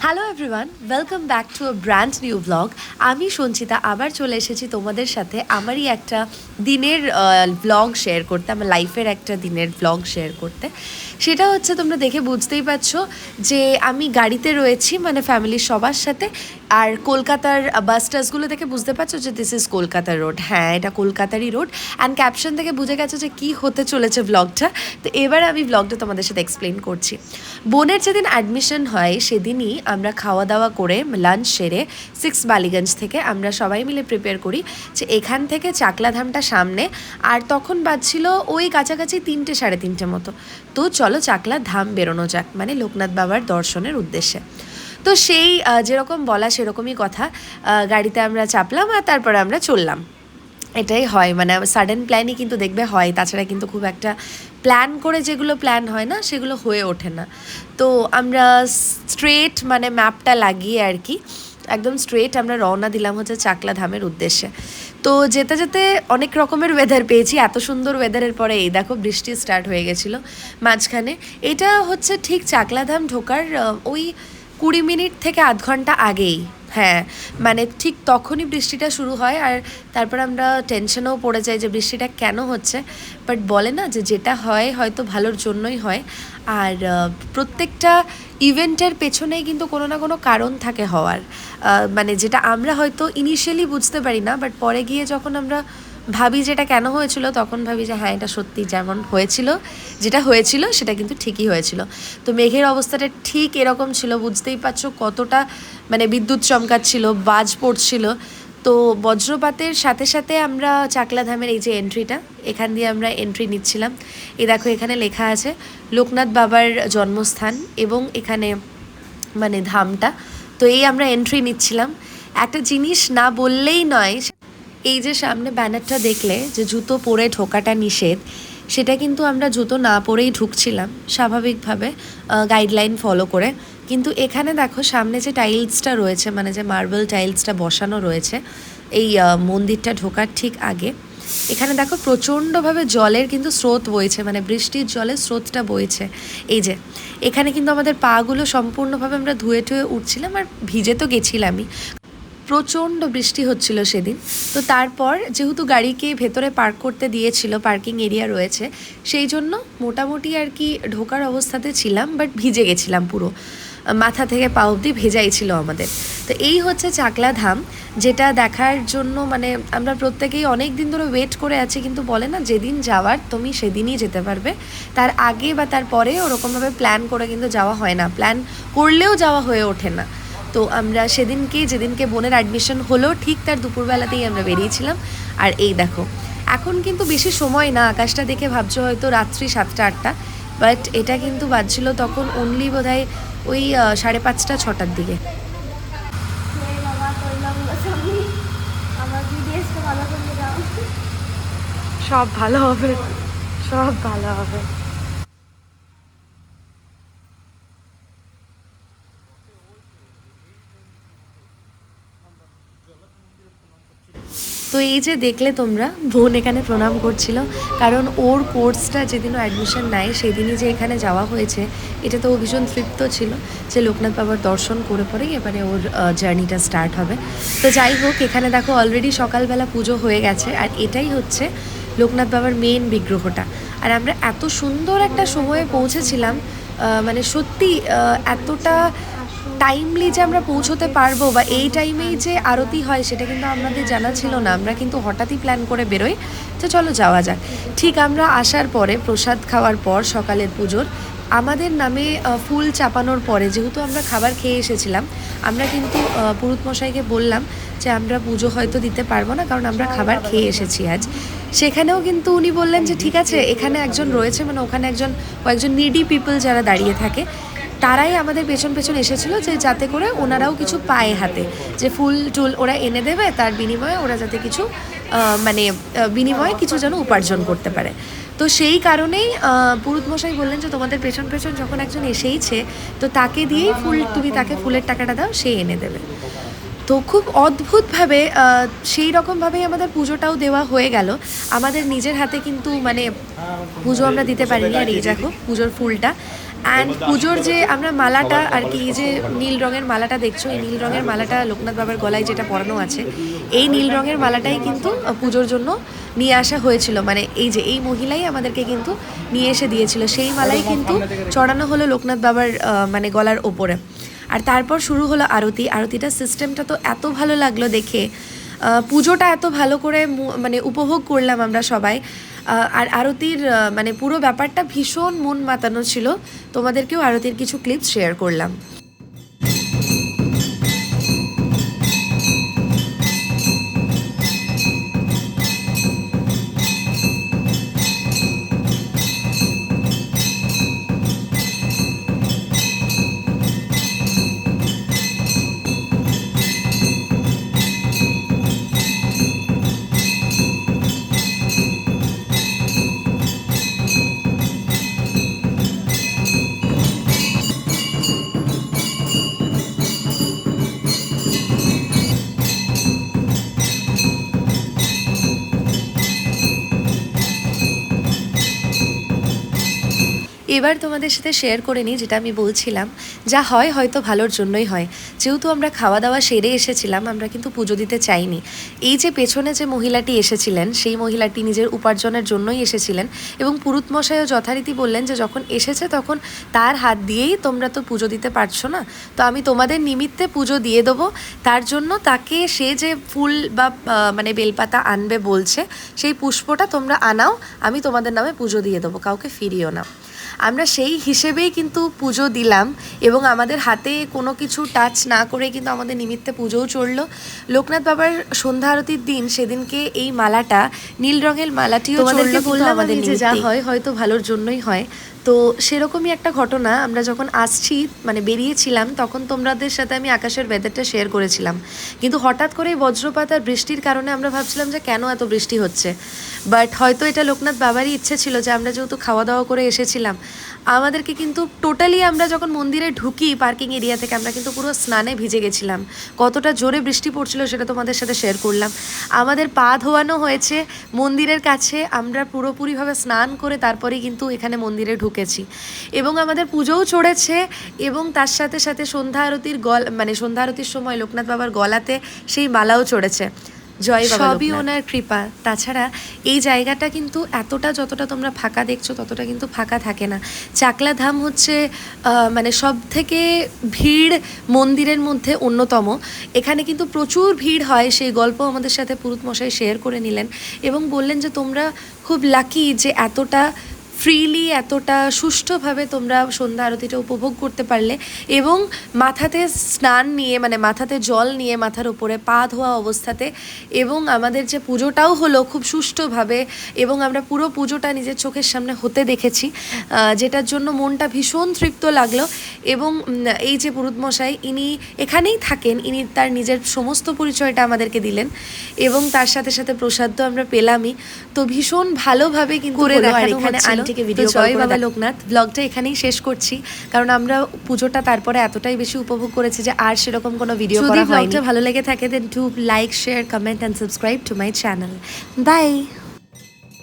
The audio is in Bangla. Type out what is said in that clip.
Hello everyone, welcome back to a brand new blog. আমি সঞ্চিতা আবার চলে এসেছি তোমাদের সাথে আমারই একটা দিনের ব্লগ শেয়ার করতে, আমার লাইফের একটা দিনের ব্লগ শেয়ার করতে। সেটা হচ্ছে, তোমরা দেখে বুঝতেই পারছো যে আমি গাড়িতে রয়েছি, মানে ফ্যামিলির সবার সাথে। আর কলকাতার বাস টাসগুলো দেখে বুঝতে পারছো যে দিস ইজ কলকাতার রোড। হ্যাঁ, এটা কলকাতারই রোড। অ্যান্ড ক্যাপশন থেকে বুঝে গেছো যে কী হতে চলেছে ব্লগটা। তো এবার আমি ব্লগটা তোমাদের সাথে এক্সপ্লেন করছি। বোনের যেদিন অ্যাডমিশন হয় সেদিনই আমরা খাওয়া দাওয়া করে লাঞ্চ সেরে 6 বালিগঞ্জ থেকে আমরা সবাই মিলে প্রিপেয়ার করি যে এখান থেকে চাকলাধামটা সামনে। আর তখন বাজছিল ওই কাছাকাছি 3টে সাড়ে 3টে মতো। তো চলো চাকলা ধাম বেরোনো যাক, মানে লোকনাথ বাবার দর্শনের উদ্দেশ্যে। তো সেই যেরকম বলা সেরকমই কথা, গাড়িতে আমরা চাপলাম আর তারপরে আমরা চললাম। এটাই হয়, মানে সাডেন প্ল্যানই কিন্তু দেখবে হয়, তাছাড়া কিন্তু খুব একটা প্ল্যান করে যেগুলো প্ল্যান হয় না সেগুলো হয়ে ওঠে না। তো আমরা স্ট্রেট মানে ম্যাপটা লাগিয়ে আর কি একদম স্ট্রেট আমরা রওনা দিলাম হচ্ছে চাকলা ধামের উদ্দেশ্যে। তো যেতে যেতে অনেক রকমের ওয়েদার পেয়েছি। এত সুন্দর ওয়েদারের পরে এই দেখো বৃষ্টি স্টার্ট হয়ে গেছিলো মাঝখানে। এটা হচ্ছে ঠিক চাকলাধাম ঢোকার ওই 20 মিনিট থেকে আধ ঘন্টা আগেই। হ্যাঁ, মানে ঠিক তখনই বৃষ্টিটা শুরু হয়। আর তারপর আমরা টেনশনেও পড়ে যাই যে বৃষ্টিটা কেন হচ্ছে। বাট বলে না যে যেটা হয় হয়তো ভালোর জন্যই হয়। আর প্রত্যেকটা ইভেন্টের পেছনেই কিন্তু কোনো না কোনো কারণ থাকে হওয়ার, মানে যেটা আমরা হয়তো ইনিশিয়ালি বুঝতে পারি না, বাট পরে গিয়ে যখন আমরা ভাবি যেটা কেন হয়েছিল তখন ভাবি যে হ্যাঁ, এটা সত্যি যেমন হয়েছিল, যেটা হয়েছিল সেটা কিন্তু ঠিকই হয়েছিল। তো মেঘের অবস্থাটা ঠিক এরকম ছিল, বুঝতেই পারছো কতটা মানে বিদ্যুৎ চমকাচ্ছিল, বাজ পড়ছিল। তো বজ্রপাতের সাথে সাথে আমরা চাকলাধামের এই যে এন্ট্রিটা, এখান দিয়ে আমরা এন্ট্রি নিচ্ছিলাম। এই দেখো এখানে লেখা আছে লোকনাথ বাবার জন্মস্থান এবং এখানে মানে ধামটা। তো এই আমরা এন্ট্রি নিচ্ছিলাম। একটা জিনিস না বললেই নয়, এই যে সামনে ব্যানারটা দেখলে যে জুতো পরে ঢোকাটা নিষেধ, সেটা কিন্তু আমরা জুতো না পরেই ঢুকছিলাম স্বাভাবিকভাবে গাইডলাইন ফলো করে। কিন্তু এখানে দেখো সামনে যে টাইলসটা রয়েছে, মানে যে মার্বেল টাইলসটা বসানো রয়েছে এই মন্দিরটা ঢোকার ঠিক আগে, এখানে দেখো প্রচণ্ডভাবে জলের কিন্তু স্রোত বইছে, মানে বৃষ্টির জলের স্রোতটা বইছে। এই যে এখানে কিন্তু আমাদের পাগুলো সম্পূর্ণভাবে আমরা ধুয়ে টুয়ে উঠছিলাম, আর ভিজে তো গেছিলামই, প্রচণ্ড বৃষ্টি হচ্ছিল সেদিন। তো তারপর যেহেতু গাড়িকে ভেতরে পার্ক করতে দিয়েছিল, পার্কিং এরিয়া রয়েছে, সেই জন্য মোটামুটি আর কি ঢোকার অবস্থাতে ছিলাম, বাট ভিজে গেছিলাম পুরো, মাথা থেকে পা অবধি ভেজাই ছিল আমাদের। তো এই হচ্ছে চাকলা ধাম, যেটা দেখার জন্য মানে আমরা প্রত্যেকেই অনেক দিন ধরে ওয়েট করে আছি। কিন্তু বলে না যেদিন যাওয়ার তুমি সেদিনই যেতে পারবে, তার আগে বা তার পরে ওরকমভাবে প্ল্যান করে কিন্তু যাওয়া হয় না, প্ল্যান করলেও যাওয়া হয়ে ওঠে না। তো আমরা যেদিনকে বোনের অ্যাডমিশন হলো ঠিক তার দুপুরবেলাতেই আমরা বেরিয়েছিলাম। আর এই দেখো এখন কিন্তু বেশি সময় না, আকাশটা দেখে ভাবছো হয়তো রাত্রি 7টা 8টা, বাট এটা কিন্তু বাজছিল তখন অনলি বোধহয় ওই 5:30 6টার দিকে। সব ভালো হবে, সব ভালো হবে। তো এই যে দেখলে তোমরা, বোন এখানে প্রণাম করছিল, কারণ ওর কোর্সটা যেদিনও অ্যাডমিশন নেয় সেদিনই যে এখানে যাওয়া হয়েছে, এটা তো ও ভীষণ তৃপ্ত ছিল যে লোকনাথ বাবার দর্শন করে পরেই এবারে ওর জার্নিটা স্টার্ট হবে। তো যাই হোক, এখানে দেখো অলরেডি সকালবেলা পুজো হয়ে গেছে, আর এটাই হচ্ছে লোকনাথ বাবার মেন বিগ্রহটা। আর আমরা এত সুন্দর একটা সময়ে পৌঁছেছিলাম, মানে সত্যি এতটা টাইমলি যে আমরা পৌঁছতে পারবো বা এই টাইমেই যে আরতি হয় সেটা কিন্তু আমাদের জানা ছিল না। আমরা কিন্তু হঠাৎই প্ল্যান করে বেরোই যে চলো যাওয়া যাক। ঠিক আমরা আসার পরে প্রসাদ খাওয়ার পর সকালের পুজোর আমাদের নামে ফুল চাপানোর পরে, যেহেতু আমরা খাবার খেয়ে এসেছিলাম, আমরা কিন্তু পুরোহিত মশাইকে বললাম যে আমরা পুজো হয়তো দিতে পারবো না, কারণ আমরা খাবার খেয়ে এসেছি আজ। সেখানেও কিন্তু উনি বললেন যে ঠিক আছে, এখানে একজন রয়েছে, মানে ওখানে কয়েকজন নিডি পিপল যারা দাঁড়িয়ে থাকে, তারাই আমাদের পেছন পেছন এসেছিলো যে যাতে করে ওনারাও কিছু পায় হাতে, যে ফুল টুল ওরা এনে দেবে, তার বিনিময়ে ওরা যাতে কিছু মানে বিনিময়ে কিছু যেন উপার্জন করতে পারে। তো সেই কারণেই পুরুত মশাই বললেন যে তোমাদের পেছন পেছন যখন একজন এসেইছে, তো তাকে দিয়েই তুমি তাকে ফুলের টাকাটা দাও, সে এনে দেবে। তো খুব অদ্ভুতভাবে সেই রকমভাবেই আমাদের পুজোটাও দেওয়া হয়ে গেল। আমাদের নিজের হাতে কিন্তু মানে পুজো আমরা দিতে পারিনি। আর এই দেখো পুজোর ফুলটা অ্যান্ড পুজোর যে আমরা মালাটা আর কি, এই যে নীল রঙের মালাটা দেখছো, এই নীল রঙের মালাটা লোকনাথ বাবার গলায় যেটা পরানো আছে, এই নীল রঙের মালাটাই কিন্তু পুজোর জন্য নিয়ে আসা হয়েছিল। মানে এই যে এই মহিলাই আমাদেরকে কিন্তু নিয়ে এসে দিয়েছিল, সেই মালাই কিন্তু চড়ানো হলো লোকনাথ বাবার মানে গলার ওপরে। আর তারপর শুরু হলো আরতি। আরতিটা সিস্টেমটা তো এত ভালো লাগলো দেখে, পুজোটা এত ভালো করে মানে উপভোগ করলাম আমরা সবাই। আর আরতির মানে পুরো ব্যাপারটা ভীষণ মন মাতানো ছিল। তোমাদেরকেও আরতির কিছু ক্লিপস শেয়ার করলাম। এবার তোমাদের সাথে শেয়ার করে নিই যেটা আমি বলছিলাম, যা হয় হয়তো ভালোর জন্যই হয়। যেহেতু আমরা খাওয়া দাওয়া সেরে এসেছিলাম, আমরা কিন্তু পুজো দিতে চাইনি। এই যে পেছনে যে মহিলাটি এসেছিলেন, সেই মহিলাটি নিজের উপার্জনের জন্যই এসেছিলেন, এবং পুরুত মশাইও যথারীতি বললেন যে যখন এসেছে তখন তার হাত দিয়েই তোমরা তো পুজো দিতে পারছো না, তো আমি তোমাদের নিমিত্তে পুজো দিয়ে দেবো। তার জন্য তাকে সে যে ফুল বা মানে বেলপাতা আনবে বলছে, সেই পুষ্পটা তোমরা আনাও, আমি তোমাদের নামে পুজো দিয়ে দেবো, কাউকে ফিরিও না। আমরা সেই হিসেবেই কিন্তু পুজো দিলাম, এবং আমাদের হাতে কোনো কিছু টাচ না করে কিন্তু আমাদের নিমিত্তে পুজোও চললো। লোকনাথ বাবার সন্ধ্যা আরতির দিন সেদিনকে এই মালাটা, নীল রঙের মালাটিও চললো, বললাম আমাদের যে যা হয় হয়তো ভালোর জন্যই হয়। তো সেরকমই একটা ঘটনা, আমরা যখন আসছি মানে বেরিয়েছিলাম তখন তোমাদের সাথে আমি আকাশের ওয়েদারটা শেয়ার করেছিলাম, কিন্তু হঠাৎ করে বজ্রপাত আর বৃষ্টির কারণে আমরা ভাবছিলাম যে কেন এত বৃষ্টি হচ্ছে। বাট হয়তো এটা লোকনাথ বাবারই ইচ্ছে ছিল যে আমরা যেহেতু খাওয়া দাওয়া করে এসেছিলাম, আমাদেরকে কিন্তু টোটালি আমরা যখন মন্দিরে ঢুকি পার্কিং এরিয়া থেকে, আমরা কিন্তু পুরো স্নানে ভিজে গেছিলাম। কতটা জোরে বৃষ্টি পড়ছিল সেটা তোমাদের সাথে শেয়ার করলাম। আমাদের পা ধোয়ানো হয়েছে মন্দিরের কাছে, আমরা পুরোপুরিভাবে স্নান করে তারপরেই কিন্তু এখানে মন্দিরে ঢুকেছি, এবং আমাদের পুজোও চড়েছে। এবং তার সাথে সাথে সন্ধ্যা আরতির মানে সন্ধ্যা আরতির সময় লোকনাথ বাবার গলাতে সেই মালাও চড়েছে। জয় বাবা, সবই ওনার কৃপা। তাছাড়া এই জায়গাটা কিন্তু এতটা, যতটা তোমরা ফাঁকা দেখছো ততটা কিন্তু ফাঁকা থাকে না। চাকলা ধাম হচ্ছে মানে সব থেকে ভিড় মন্দিরের মধ্যে অন্যতম। এখানে কিন্তু প্রচুর ভিড় হয়, সেই গল্প আমাদের সাথে পুরুত মশাই শেয়ার করে নিলেন, এবং বললেন যে তোমরা খুব লাকি যে এতটা ফ্রিলি, এতটা সুষ্ঠুভাবে তোমরা সন্ধ্যা আরতিটা উপভোগ করতে পারলে, এবং মাথাতে স্নান নিয়ে, মানে মাথাতে জল নিয়ে মাথার উপরে পা ধোয়া অবস্থাতে, এবং আমাদের যে পুজোটাও হলো খুব সুষ্ঠুভাবে, এবং আমরা পুরো পুজোটা নিজের চোখের সামনে হতে দেখেছি, যেটার জন্য মনটা ভীষণ তৃপ্ত লাগলো। এবং এই যে পুরুত মশাই, ইনি এখানেই থাকেন, ইনি তার নিজের সমস্ত পরিচয়টা আমাদেরকে দিলেন, এবং তার সাথে সাথে প্রসাদ তো আমরা পেলামই। তো ভীষণ ভালোভাবে কিন্তু করে দেখানো হচ্ছিল। জয় বাবা লোকনাথ। ব্লগটা এখানেই শেষ করছি, কারণ আমরা পুজোটা তারপরে এতটাই বেশি উপভোগ করেছি যে আর সেরকম কোনো ভিডিও করা হয়নি। যদি ব্লগটা ভালো লেগে থাকে then do like, share, comment and subscribe to my channel. By.